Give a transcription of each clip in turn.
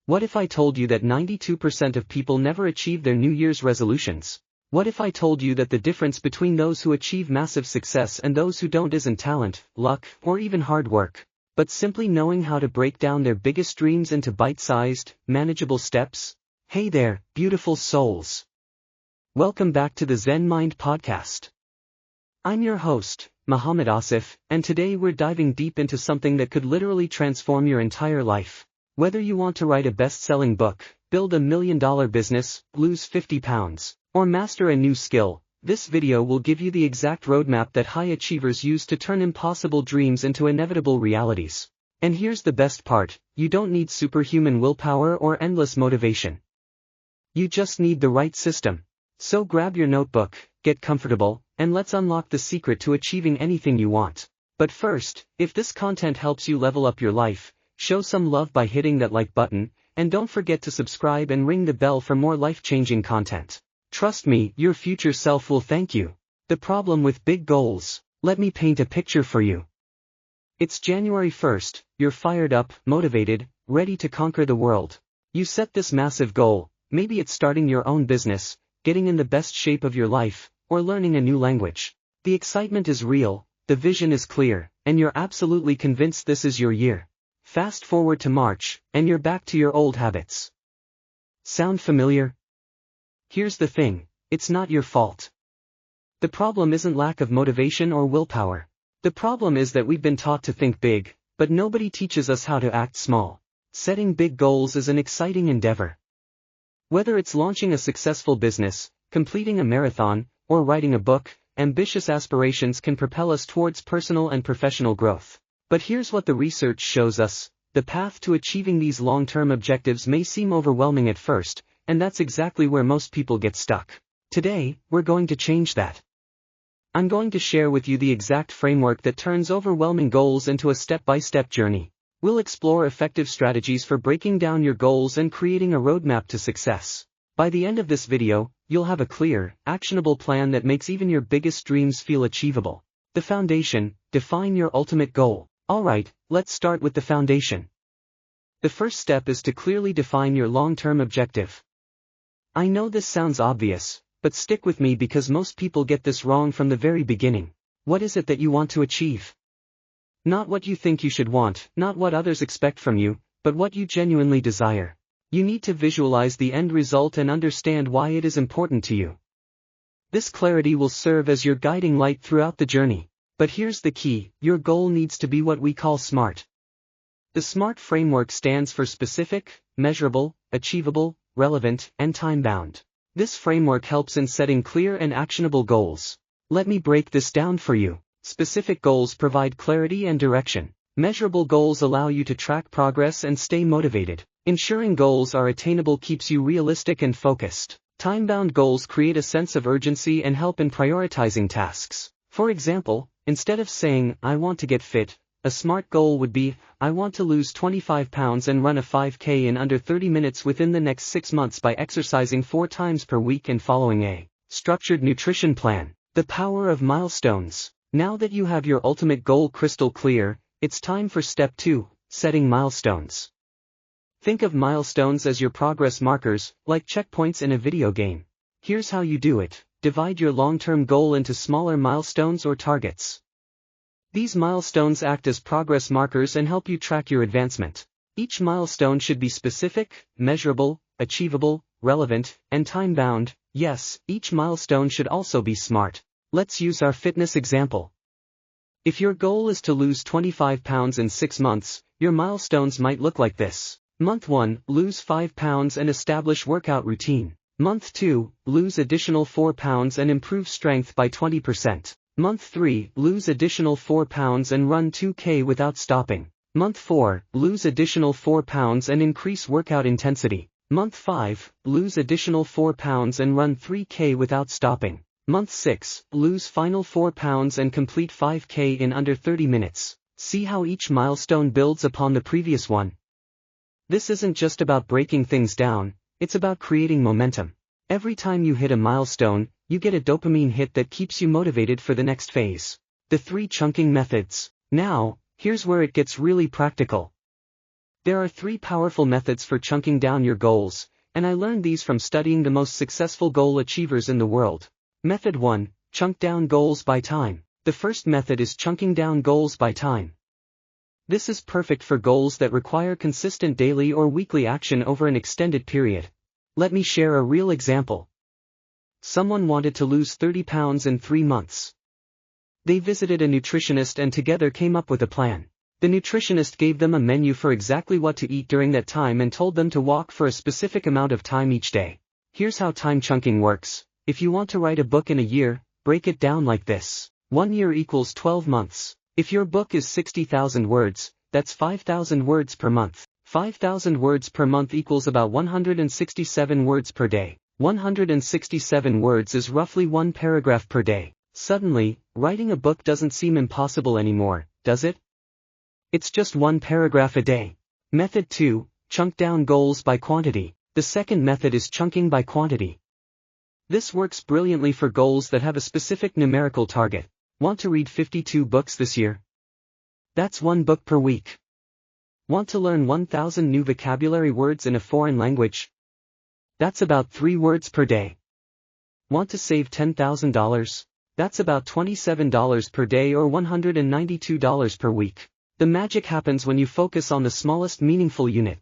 What if I told you that 92% of people never achieve their New Year's resolutions? What if I told you that the difference between those who achieve massive success and those who don't isn't talent, luck, or even hard work, but simply knowing how to break down their biggest dreams into bite-sized, manageable steps? Hey there, beautiful souls. Welcome back to the Zen Mind Podcast. I'm your host, Mohammad Aasif, and today we're diving deep into something that could literally transform your entire life. Whether you want to write a best-selling book, build $1 million business, lose 50 pounds, or master a new skill, this video will give you the exact roadmap that high achievers use to turn impossible dreams into inevitable realities. And here's the best part, you don't need superhuman willpower or endless motivation. You just need the right system. So grab your notebook, get comfortable, and let's unlock the secret to achieving anything you want. But first, if this content helps you level up your life, show some love by hitting that like button, and don't forget to subscribe and ring the bell for more life-changing content. Trust me, your future self will thank you. The problem with big goals. Let me paint a picture for you. It's January 1st, you're fired up, motivated, ready to conquer the world. You set this massive goal, maybe it's starting your own business, getting in the best shape of your life, or learning a new language. The excitement is real, the vision is clear, and you're absolutely convinced this is your year. Fast forward to March, and you're back to your old habits. Sound familiar? Here's the thing, it's not your fault. The problem isn't lack of motivation or willpower. The problem is that we've been taught to think big, but nobody teaches us how to act small. Setting big goals is an exciting endeavor. Whether it's launching a successful business, completing a marathon, or writing a book, ambitious aspirations can propel us towards personal and professional growth. But here's what the research shows us, the path to achieving these long-term objectives may seem overwhelming at first, and that's exactly where most people get stuck. Today, we're going to change that. I'm going to share with you the exact framework that turns overwhelming goals into a step-by-step journey. We'll explore effective strategies for breaking down your goals and creating a roadmap to success. By the end of this video, you'll have a clear, actionable plan that makes even your biggest dreams feel achievable. The foundation, define your ultimate goal. Alright, let's start with the foundation. The first step is to clearly define your long-term objective. I know this sounds obvious, but stick with me because most people get this wrong from the very beginning. What is it that you want to achieve? Not what you think you should want, not what others expect from you, but what you genuinely desire. You need to visualize the end result and understand why it is important to you. This clarity will serve as your guiding light throughout the journey. But here's the key, your goal needs to be what we call SMART. The SMART framework stands for specific, measurable, achievable, relevant, and time-bound. This framework helps in setting clear and actionable goals. Let me break this down for you. Specific goals provide clarity and direction. Measurable goals allow you to track progress and stay motivated. Ensuring goals are attainable keeps you realistic and focused. Time-bound goals create a sense of urgency and help in prioritizing tasks. For example, instead of saying, I want to get fit, a SMART goal would be, I want to lose 25 pounds and run a 5K in under 30 minutes within the next 6 months by exercising 4 times per week and following a structured nutrition plan. The power of milestones. Now that you have your ultimate goal crystal clear, it's time for step 2, setting milestones. Think of milestones as your progress markers, like checkpoints in a video game. Here's how you do it. Divide your long-term goal into smaller milestones or targets. These milestones act as progress markers and help you track your advancement. Each milestone should be specific, measurable, achievable, relevant, and time-bound. Yes, each milestone should also be SMART. Let's use our fitness example. If your goal is to lose 25 pounds in 6 months, your milestones might look like this. Month 1, lose 5 pounds and establish workout routine. Month 2, lose additional 4 pounds and improve strength by 20%. Month 3, lose additional 4 pounds and run 2K without stopping. Month 4, lose additional 4 pounds and increase workout intensity. Month 5, lose additional 4 pounds and run 3K without stopping. Month 6, lose final 4 pounds and complete 5K in under 30 minutes. See how each milestone builds upon the previous one? This isn't just about breaking things down, it's about creating momentum. Every time you hit a milestone, you get a dopamine hit that keeps you motivated for the next phase. The 3 chunking methods. Now, here's where it gets really practical. There are 3 powerful methods for chunking down your goals, and I learned these from studying the most successful goal achievers in the world. Method 1. Chunk down goals by time. The first method is chunking down goals by time. This is perfect for goals that require consistent daily or weekly action over an extended period. Let me share a real example. Someone wanted to lose 30 pounds in 3 months. They visited a nutritionist and together came up with a plan. The nutritionist gave them a menu for exactly what to eat during that time and told them to walk for a specific amount of time each day. Here's how time chunking works. If you want to write a book in a year, break it down like this. 1 year equals 12 months. If your book is 60,000 words, that's 5,000 words per month. 5,000 words per month equals about 167 words per day. 167 words is roughly 1 paragraph per day. Suddenly, writing a book doesn't seem impossible anymore, does it? It's just 1 paragraph a day. Method 2. Chunk down goals by quantity. The second method is chunking by quantity. This works brilliantly for goals that have a specific numerical target. Want to read 52 books this year? That's 1 book per week. Want to learn 1,000 new vocabulary words in a foreign language? That's about 3 words per day. Want to save $10,000? That's about $27 per day or $192 per week. The magic happens when you focus on the smallest meaningful unit.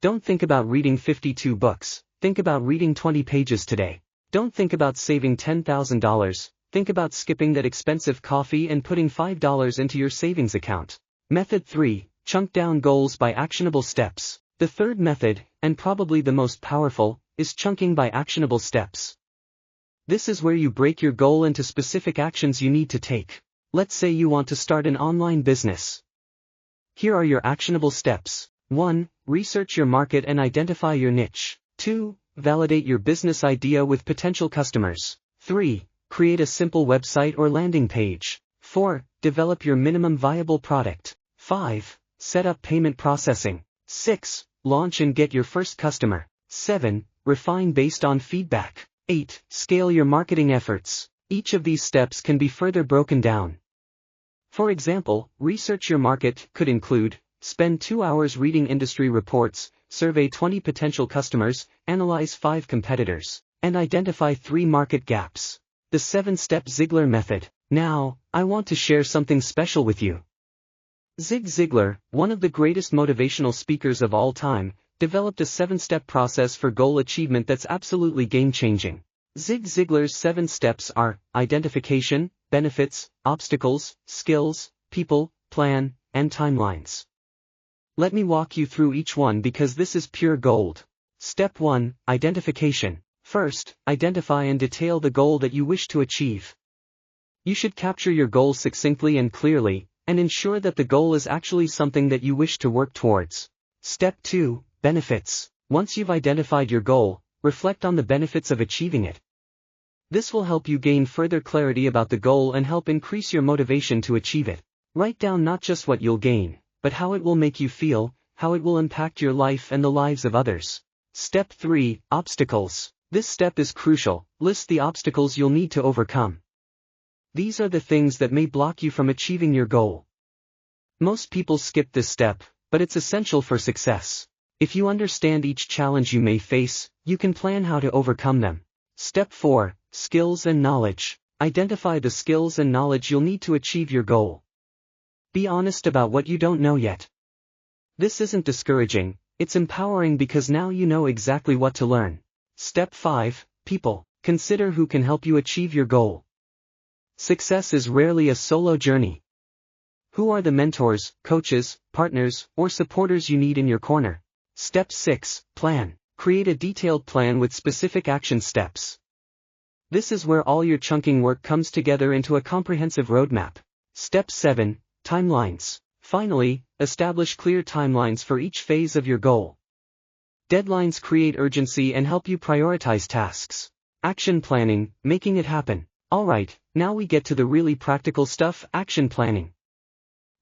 Don't think about reading 52 books, think about reading 20 pages today. Don't think about saving $10,000. Think about skipping that expensive coffee and putting $5 into your savings account. Method 3. Chunk down goals by actionable steps. The third method, and probably the most powerful, is chunking by actionable steps. This is where you break your goal into specific actions you need to take. Let's say you want to start an online business. Here are your actionable steps. 1. Research your market and identify your niche. 2. Validate your business idea with potential customers. 3. Create a simple website or landing page. 4. Develop your minimum viable product. 5. Set up payment processing. 6. Launch and get your first customer. 7. Refine based on feedback. 8. Scale your marketing efforts. Each of these steps can be further broken down. For example, research your market could include: spend 2 hours reading industry reports, survey 20 potential customers, analyze 5 competitors, and identify 3 market gaps. The 7-step Ziglar Method. Now, I want to share something special with you. Zig Ziglar, one of the greatest motivational speakers of all time, developed a 7-step process for goal achievement that's absolutely game-changing. Zig Ziglar's 7 steps are: identification, benefits, obstacles, skills, people, plan, and timelines. Let me walk you through each one because this is pure gold. Step 1. Identification. First, identify and detail the goal that you wish to achieve. You should capture your goal succinctly and clearly, and ensure that the goal is actually something that you wish to work towards. Step 2. Benefits. Once you've identified your goal, reflect on the benefits of achieving it. This will help you gain further clarity about the goal and help increase your motivation to achieve it. Write down not just what you'll gain, but how it will make you feel, how it will impact your life and the lives of others. Step 3. Obstacles. This step is crucial. List the obstacles you'll need to overcome. These are the things that may block you from achieving your goal. Most people skip this step, but it's essential for success. If you understand each challenge you may face, you can plan how to overcome them. Step 4. Skills and knowledge. Identify the skills and knowledge you'll need to achieve your goal. Be honest about what you don't know yet. This isn't discouraging, it's empowering because now you know exactly what to learn. Step 5. People. Consider who can help you achieve your goal. Success is rarely a solo journey. Who are the mentors, coaches, partners, or supporters you need in your corner? Step 6. Plan. Create a detailed plan with specific action steps. This is where all your chunking work comes together into a comprehensive roadmap. Step 7. Timelines. Finally, establish clear timelines for each phase of your goal. Deadlines create urgency and help you prioritize tasks. Action planning, making it happen. Alright, now we get to the really practical stuff: action planning.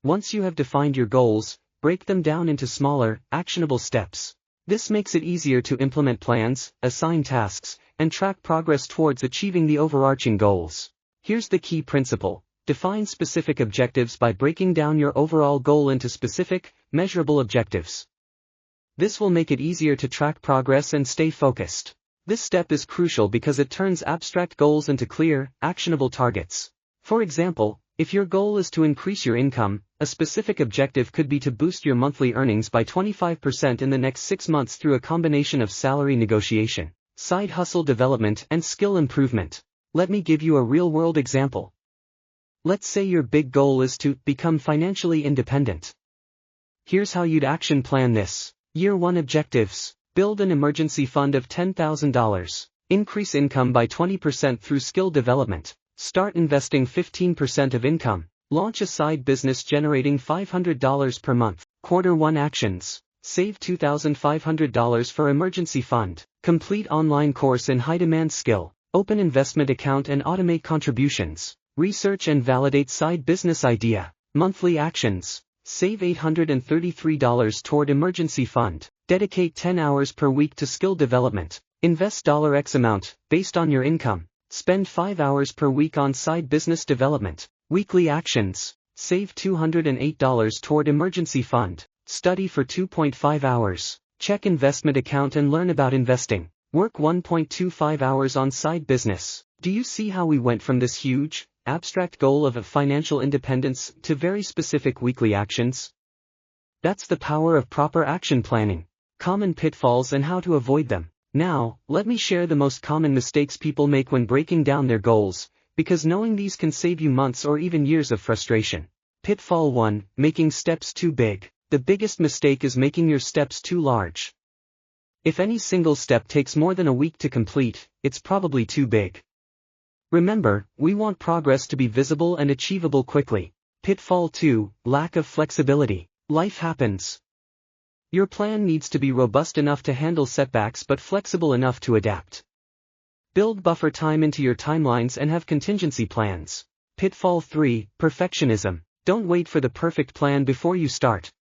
Once you have defined your goals, break them down into smaller, actionable steps. This makes it easier to implement plans, assign tasks, and track progress towards achieving the overarching goals. Here's the key principle: Define specific objectives by breaking down your overall goal into specific, measurable objectives. This will make it easier to track progress and stay focused. This step is crucial because it turns abstract goals into clear, actionable targets. For example, if your goal is to increase your income, a specific objective could be to boost your monthly earnings by 25% in the next 6 months through a combination of salary negotiation, side hustle development, and skill improvement. Let me give you a real-world example. Let's say your big goal is to become financially independent. Here's how you'd action plan this. Year 1 objectives. Build an emergency fund of $10,000. Increase income by 20% through skill development. Start investing 15% of income. Launch a side business generating $500 per month. Quarter 1 actions. Save $2,500 for emergency fund. Complete online course in high-demand skill. Open investment account and automate contributions. Research and validate side business idea. Monthly actions. Save $833 toward emergency fund. Dedicate 10 hours per week to skill development. Invest $X amount, based on your income. Spend 5 hours per week on side business development. Weekly actions. Save $208 toward emergency fund. Study for 2.5 hours. Check investment account and learn about investing. Work 1.25 hours on side business. Do you see how we went from this huge, abstract goal of financial independence to very specific weekly actions? That's the power of proper action planning. Common pitfalls and how to avoid them. Now, let me share the most common mistakes people make when breaking down their goals, because knowing these can save you months or even years of frustration. Pitfall 1, making steps too big. The biggest mistake is making your steps too large. If any single step takes more than a week to complete, it's probably too big. Remember, we want progress to be visible and achievable quickly. Pitfall 2, lack of flexibility. Life happens. Your plan needs to be robust enough to handle setbacks but flexible enough to adapt. Build buffer time into your timelines and have contingency plans. Pitfall 3, perfectionism. Don't wait for the perfect plan before you start.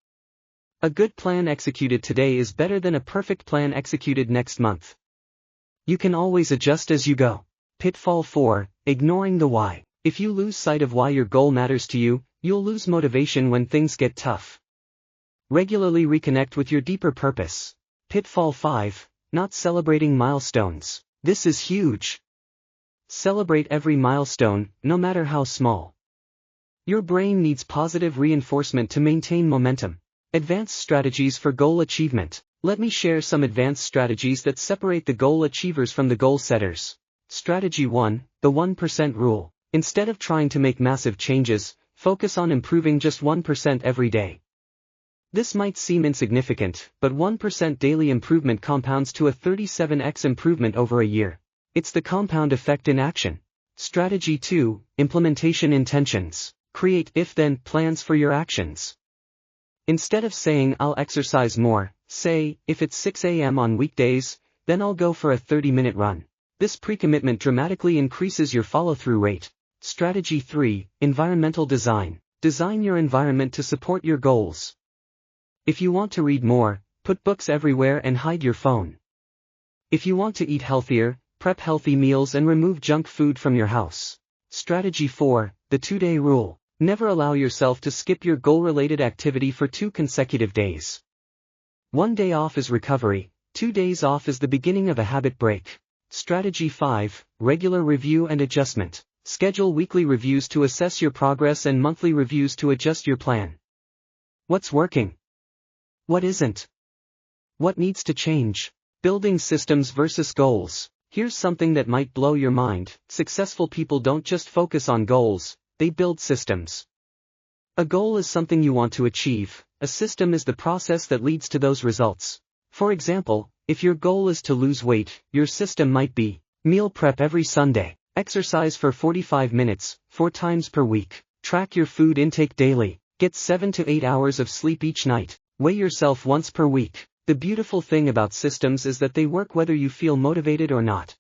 A good plan executed today is better than a perfect plan executed next month. You can always adjust as you go. Pitfall 4, ignoring the why. If you lose sight of why your goal matters to you, you'll lose motivation when things get tough. Regularly reconnect with your deeper purpose. Pitfall 5, not celebrating milestones. This is huge. Celebrate every milestone, no matter how small. Your brain needs positive reinforcement to maintain momentum. Advanced strategies for goal achievement. Let me share some advanced strategies that separate the goal achievers from the goal setters. Strategy 1, the 1% rule. Instead of trying to make massive changes, focus on improving just 1% every day. This might seem insignificant, but 1% daily improvement compounds to a 37x improvement over a year. It's the compound effect in action. Strategy 2, implementation intentions. Create if-then plans for your actions. Instead of saying I'll exercise more, say, if it's 6 a.m. on weekdays, then I'll go for a 30-minute run. This pre-commitment dramatically increases your follow-through rate. Strategy 3, environmental design. Design your environment to support your goals. If you want to read more, put books everywhere and hide your phone. If you want to eat healthier, prep healthy meals and remove junk food from your house. Strategy 4, the 2-day rule. Never allow yourself to skip your goal-related activity for 2 consecutive days. 1 day off is recovery, 2 days off is the beginning of a habit break. Strategy 5, regular review and adjustment. Schedule weekly reviews to assess your progress and monthly reviews to adjust your plan. What's working? What isn't? What needs to change? Building systems versus goals. Here's something that might blow your mind. Successful people don't just focus on goals, they build systems. A goal is something you want to achieve, a system is the process that leads to those results. For example, if your goal is to lose weight, your system might be, meal prep every Sunday, exercise for 45 minutes, 4 times per week, track your food intake daily, get 7 to 8 hours of sleep each night, weigh yourself once per week. The beautiful thing about systems is that they work whether you feel motivated or not.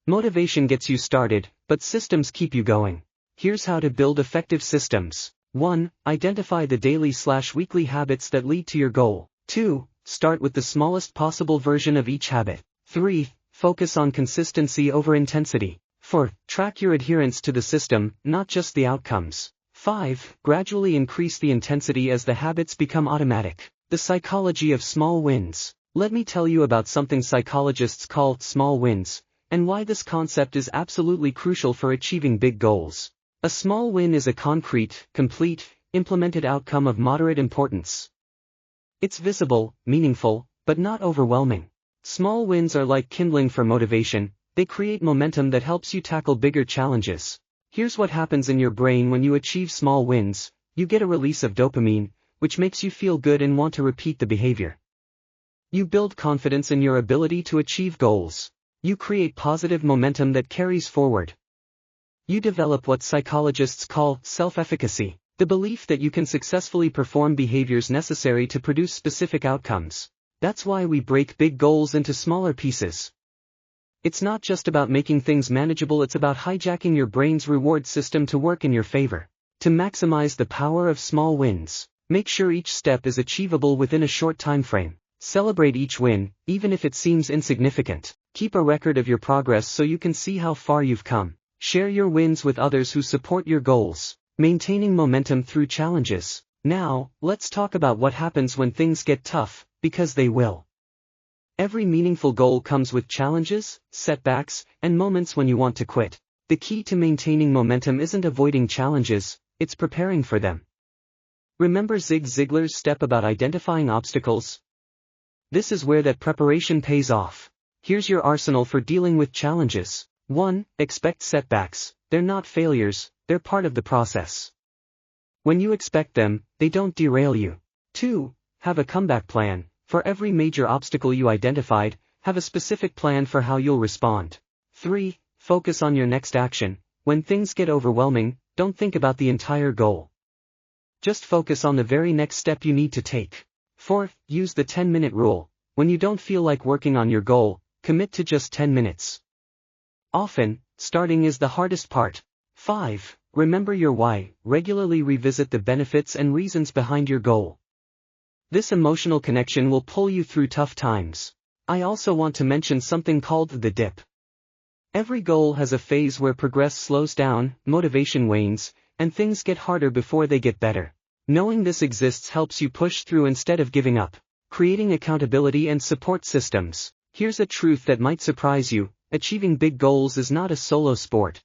Motivation gets you started, but systems keep you going. Here's how to build effective systems. 1. Identify the daily/weekly habits that lead to your goal. 2. Start with the smallest possible version of each habit. 3. Focus on consistency over intensity. 4. Track your adherence to the system, not just the outcomes. 5. Gradually increase the intensity as the habits become automatic. The psychology of small wins. Let me tell you about something psychologists call small wins, and why this concept is absolutely crucial for achieving big goals. A small win is a concrete, complete, implemented outcome of moderate importance. It's visible, meaningful, but not overwhelming. Small wins are like kindling for motivation. They create momentum that helps you tackle bigger challenges. Here's what happens in your brain when you achieve small wins. You get a release of dopamine, which makes you feel good and want to repeat the behavior. You build confidence in your ability to achieve goals. You create positive momentum that carries forward. You develop what psychologists call self-efficacy, the belief that you can successfully perform behaviors necessary to produce specific outcomes. That's why we break big goals into smaller pieces. It's not just about making things manageable, it's about hijacking your brain's reward system to work in your favor. To maximize the power of small wins, make sure each step is achievable within a short time frame. Celebrate each win, even if it seems insignificant. Keep a record of your progress so you can see how far you've come. Share your wins with others who support your goals. Maintaining momentum through challenges. Now, let's talk about what happens when things get tough, because they will. Every meaningful goal comes with challenges, setbacks, and moments when you want to quit. The key to maintaining momentum isn't avoiding challenges, it's preparing for them. Remember Ziglar's step about identifying obstacles? This is where that preparation pays off. Here's your arsenal for dealing with challenges. 1. Expect setbacks. They're not failures, they're part of the process. When you expect them, they don't derail you. 2. Have a comeback plan. For every major obstacle you identified, have a specific plan for how you'll respond. 3. Focus on your next action. When things get overwhelming, don't think about the entire goal. Just focus on the very next step you need to take. 4. Use the 10-minute rule. When you don't feel like working on your goal, commit to just 10 minutes. Often, starting is the hardest part. 5. Remember your why. Regularly revisit the benefits and reasons behind your goal. This emotional connection will pull you through tough times. I also want to mention something called the dip. Every goal has a phase where progress slows down, motivation wanes, and things get harder before they get better. Knowing this exists helps you push through instead of giving up. Creating accountability and support systems. Here's a truth that might surprise you: achieving big goals is not a solo sport.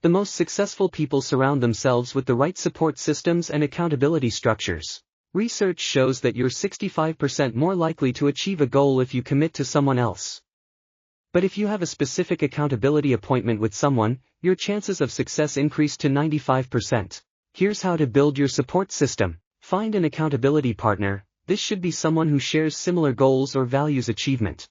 The most successful people surround themselves with the right support systems and accountability structures. Research shows that you're 65% more likely to achieve a goal if you commit to someone else. But if you have a specific accountability appointment with someone, your chances of success increase to 95%. Here's how to build your support system. Find an accountability partner. This should be someone who shares similar goals or values achievement.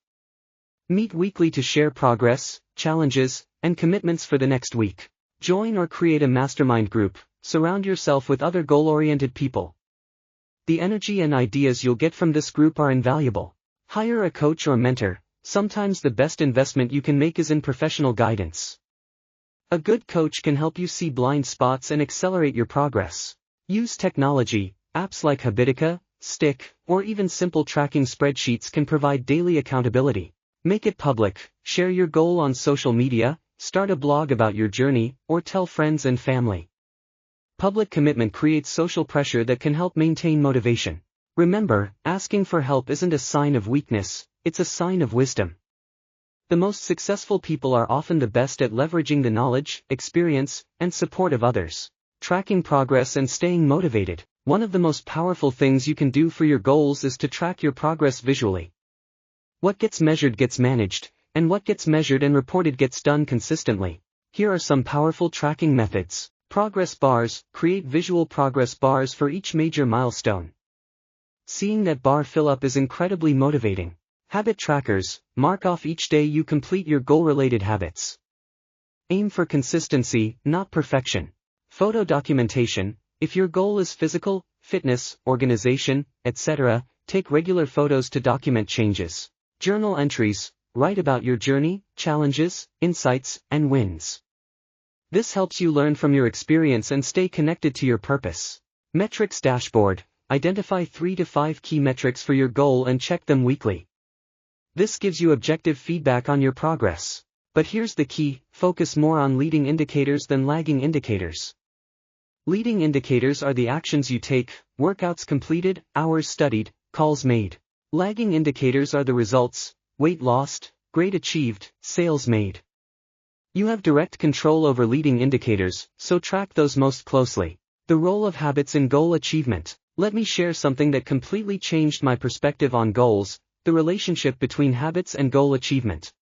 Meet weekly to share progress, challenges, and commitments for the next week. Join or create a mastermind group. Surround yourself with other goal-oriented people. The energy and ideas you'll get from this group are invaluable. Hire a coach or mentor. Sometimes the best investment you can make is in professional guidance. A good coach can help you see blind spots and accelerate your progress. Use technology. Apps like Habitica, Stick, or even simple tracking spreadsheets can provide daily accountability. Make it public. Share your goal on social media, start a blog about your journey, or tell friends and family. Public commitment creates social pressure that can help maintain motivation. Remember, asking for help isn't a sign of weakness, it's a sign of wisdom. The most successful people are often the best at leveraging the knowledge, experience, and support of others. Tracking progress and staying motivated. One of the most powerful things you can do for your goals is to track your progress visually. What gets measured gets managed, and what gets measured and reported gets done consistently. Here are some powerful tracking methods. Progress bars. Create visual progress bars for each major milestone. Seeing that bar fill up is incredibly motivating. Habit trackers. Mark off each day you complete your goal-related habits. Aim for consistency, not perfection. Photo documentation. If your goal is physical, fitness, organization, etc., take regular photos to document changes. Journal entries. Write about your journey, challenges, insights, and wins. This helps you learn from your experience and stay connected to your purpose. Metrics dashboard. Identify 3 to 5 key metrics for your goal and check them weekly. This gives you objective feedback on your progress. But here's the key, focus more on leading indicators than lagging indicators. Leading indicators are the actions you take, workouts completed, hours studied, calls made. Lagging indicators are the results, weight lost, grade achieved, sales made. You have direct control over leading indicators, so track those most closely. The role of habits in goal achievement. Let me share something that completely changed my perspective on goals, the relationship between habits and goal achievement.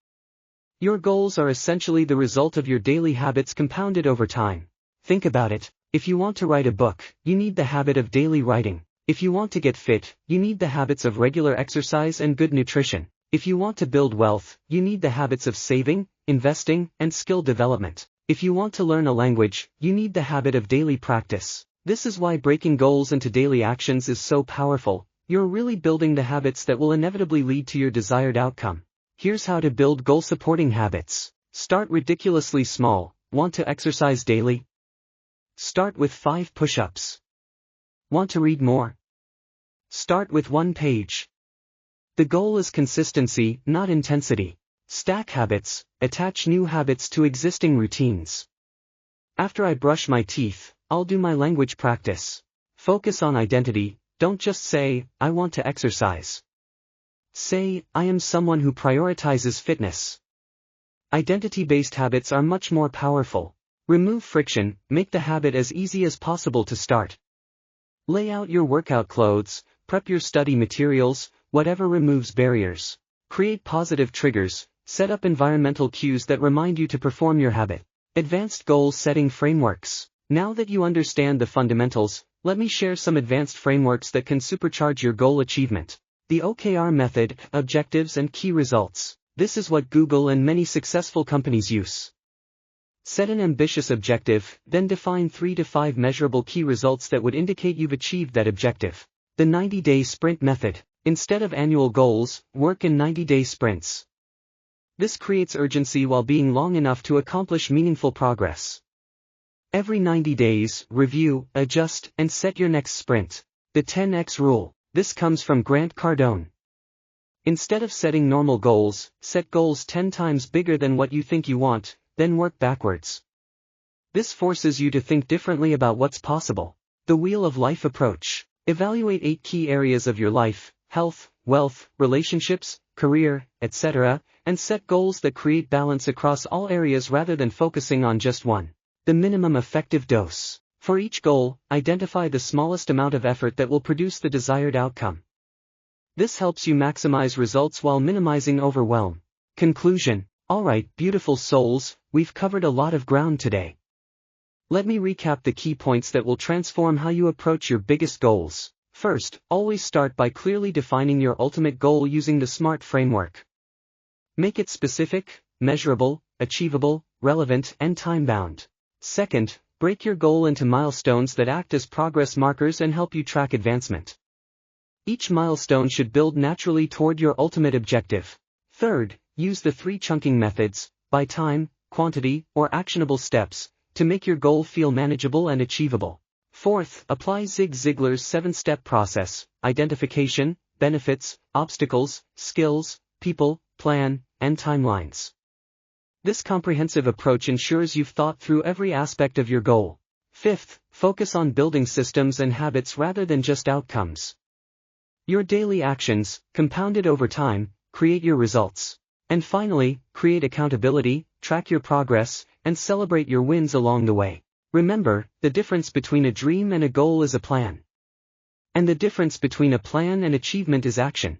Your goals are essentially the result of your daily habits compounded over time. Think about it. If you want to write a book, you need the habit of daily writing. If you want to get fit, you need the habits of regular exercise and good nutrition. If you want to build wealth, you need the habits of saving, investing, and skill development. If you want to learn a language, you need the habit of daily practice. This is why breaking goals into daily actions is so powerful. You're really building the habits that will inevitably lead to your desired outcome. Here's how to build goal-supporting habits. Start ridiculously small. Want to exercise daily? Start with 5 push-ups. Want to read more? Start with 1 page. The goal is consistency, not intensity. Stack habits, attach new habits to existing routines. After I brush my teeth, I'll do my language practice. Focus on identity, don't just say, I want to exercise. Say, I am someone who prioritizes fitness. Identity-based habits are much more powerful. Remove friction, make the habit as easy as possible to start. Lay out your workout clothes, prep your study materials, whatever removes barriers. Create positive triggers, set up environmental cues that remind you to perform your habit. Advanced goal setting frameworks. Now that you understand the fundamentals, let me share some advanced frameworks that can supercharge your goal achievement. The OKR method, objectives and key results. This is what Google and many successful companies use. Set an ambitious objective, then define 3 to 5 measurable key results that would indicate you've achieved that objective. The 90-day sprint method. Instead of annual goals, work in 90-day sprints. This creates urgency while being long enough to accomplish meaningful progress. Every 90 days, review, adjust, and set your next sprint. The 10x rule. This comes from Grant Cardone. Instead of setting normal goals, set goals 10 times bigger than what you think you want, then work backwards. This forces you to think differently about what's possible. The Wheel of Life approach. Evaluate 8 key areas of your life, health, wealth, relationships, career, etc., and set goals that create balance across all areas rather than focusing on just one. The minimum effective dose. For each goal, identify the smallest amount of effort that will produce the desired outcome. This helps you maximize results while minimizing overwhelm. Conclusion. Alright, beautiful souls, we've covered a lot of ground today. Let me recap the key points that will transform how you approach your biggest goals. First, always start by clearly defining your ultimate goal using the SMART framework. Make it specific, measurable, achievable, relevant, and time-bound. Second, break your goal into milestones that act as progress markers and help you track advancement. Each milestone should build naturally toward your ultimate objective. Third, use the 3 chunking methods, by time, quantity, or actionable steps, to make your goal feel manageable and achievable. Fourth, apply Zig Ziglar's 7-step process: identification, benefits, obstacles, skills, people, plan, and timelines. This comprehensive approach ensures you've thought through every aspect of your goal. Fifth, focus on building systems and habits rather than just outcomes. Your daily actions, compounded over time, create your results. And finally, create accountability, track your progress, and celebrate your wins along the way. Remember, the difference between a dream and a goal is a plan. And the difference between a plan and achievement is action.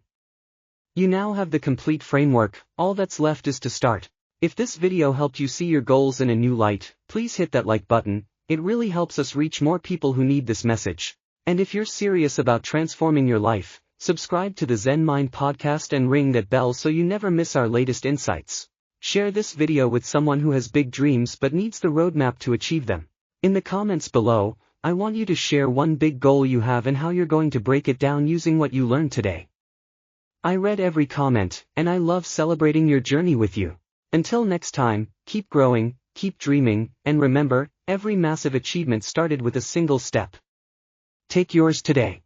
You now have the complete framework, all that's left is to start. If this video helped you see your goals in a new light, please hit that like button. It really helps us reach more people who need this message. And if you're serious about transforming your life, subscribe to the Zen Mind Podcast and ring that bell so you never miss our latest insights. Share this video with someone who has big dreams but needs the roadmap to achieve them. In the comments below, I want you to share one big goal you have and how you're going to break it down using what you learned today. I read every comment, and I love celebrating your journey with you. Until next time, keep growing, keep dreaming, and remember, every massive achievement started with a single step. Take yours today.